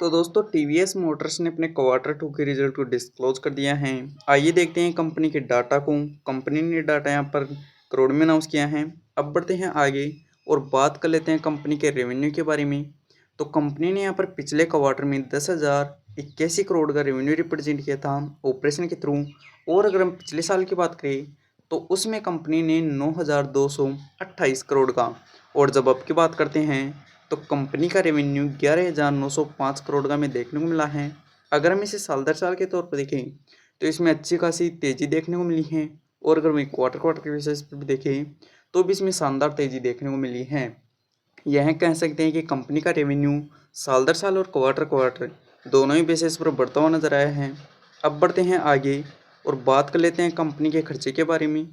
तो दोस्तों TVS Motors ने अपने क्वार्टर टू के रिजल्ट को डिस्क्लोज कर दिया है। आइए देखते हैं कंपनी के डाटा को। कंपनी ने डाटा यहाँ पर करोड़ में अनाउंस किया है। अब बढ़ते हैं आगे और बात कर लेते हैं कंपनी के रेवेन्यू के बारे में। तो कंपनी ने यहाँ पर पिछले क्वार्टर में 10,081 करोड़ का रेवेन्यू रिप्रेजेंट किया था ऑपरेशन के थ्रू। और अगर हम पिछले साल की बात करें तो उसमें कंपनी ने 9,228 करोड़ का। और जब अब की बात करते हैं तो कंपनी का रेवेन्यू 11,905 करोड़ का हमें देखने को मिला है। अगर हम इसे साल दर साल के तौर पर देखें तो इसमें अच्छी खासी तेज़ी देखने को मिली है। और अगर वही क्वार्टर क्वार्टर के बेसिस पर भी देखें तो भी इसमें शानदार तेज़ी देखने को मिली है। यह कह सकते हैं कि कंपनी का रेवेन्यू साल दर साल और क्वार्टर क्वार्टर दोनों ही बेसिस पर बढ़ता हुआ नजर आया है। अब बढ़ते हैं आगे और बात कर लेते हैं कंपनी के खर्चे के बारे में।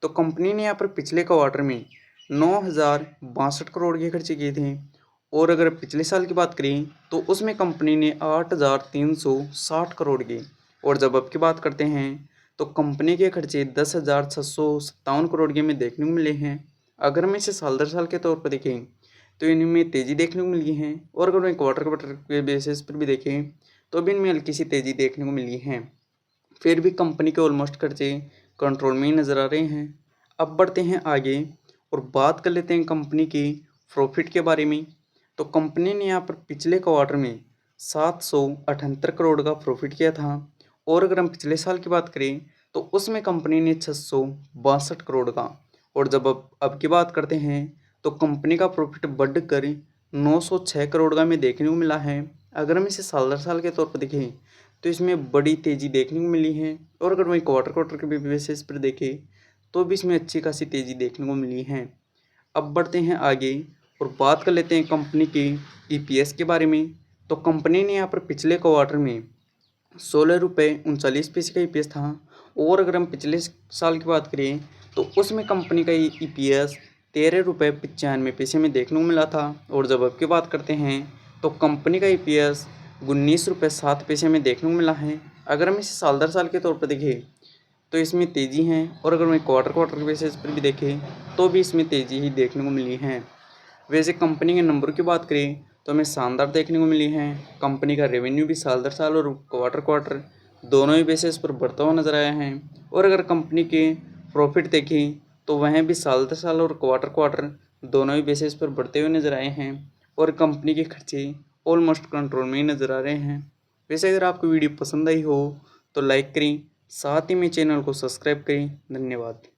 तो कंपनी ने यहाँ पर पिछले क्वार्टर में 9,062 करोड़ के खर्चे किए थे। और अगर पिछले साल की बात करें तो उसमें कंपनी ने 8,360 करोड़ के। और जब अब की बात करते हैं तो कंपनी के खर्चे 10,657 करोड़ के में देखने को मिले हैं। अगर हम इसे साल दर साल के तौर पर देखें तो इनमें तेज़ी देखने को मिली है। और अगर हम क्वार्टर क्वार्टर के बेसिस पर भी देखें तो भी इनमें हल्की सी तेज़ी देखने को मिली है। फिर भी कंपनी के ऑलमोस्ट खर्चे कंट्रोल में ही नज़र आ रहे हैं। अब बढ़ते हैं आगे और बात कर लेते हैं कंपनी की प्रॉफिट के बारे में। तो कंपनी ने यहाँ पर पिछले क्वार्टर में 778 करोड़ का प्रॉफिट किया था। और अगर हम पिछले साल की बात करें तो उसमें कंपनी ने 662 करोड़ का। और जब अब की बात करते हैं तो कंपनी का प्रॉफिट बढ़कर 906 करोड़ का हमें देखने को मिला है। अगर हम इसे साल दर साल के तौर पर देखें तो इसमें बड़ी तेज़ी देखने को मिली है। और अगर वहीं क्वार्टर क्वार्टर के बेसिस पर देखें तो भी इसमें अच्छी खासी तेज़ी देखने को मिली है। अब बढ़ते हैं आगे और बात कर लेते हैं कंपनी के ईपीएस के बारे में। तो कंपनी ने यहाँ पर पिछले क्वार्टर में 16 रुपये 39 पैसे का ईपीएस था। और अगर हम पिछले साल की बात करें तो उसमें कंपनी का ईपीएस 13 रुपये 95 पैसे में देखने को मिला था। और जब अब की बात करते हैं तो कंपनी का ईपीएस 19 रुपये 7 पैसे में देखने को मिला है। अगर हम इसे साल दर साल के तौर पर देखें तो इसमें तेज़ी है। और अगर मैं क्वार्टर क्वार्टर के बेसिस पर भी देखें तो भी इसमें तेज़ी ही देखने को मिली है। वैसे कंपनी के नंबर की बात करें तो हमें शानदार देखने को मिली है। कंपनी का रेवेन्यू भी साल दर साल और क्वार्टर क्वार्टर दोनों ही बेसिस पर बढ़ता हुआ नजर आया है। और अगर कंपनी के प्रॉफिट देखें तो वह भी साल दर साल और क्वार्टर क्वार्टर दोनों ही बेसिस पर बढ़ते हुए नजर आए हैं। और कंपनी के खर्चे ऑलमोस्ट कंट्रोल में ही नज़र आ रहे हैं। वैसे अगर आपको वीडियो पसंद आई हो तो लाइक करें, साथ ही में चैनल को सब्सक्राइब करें। धन्यवाद।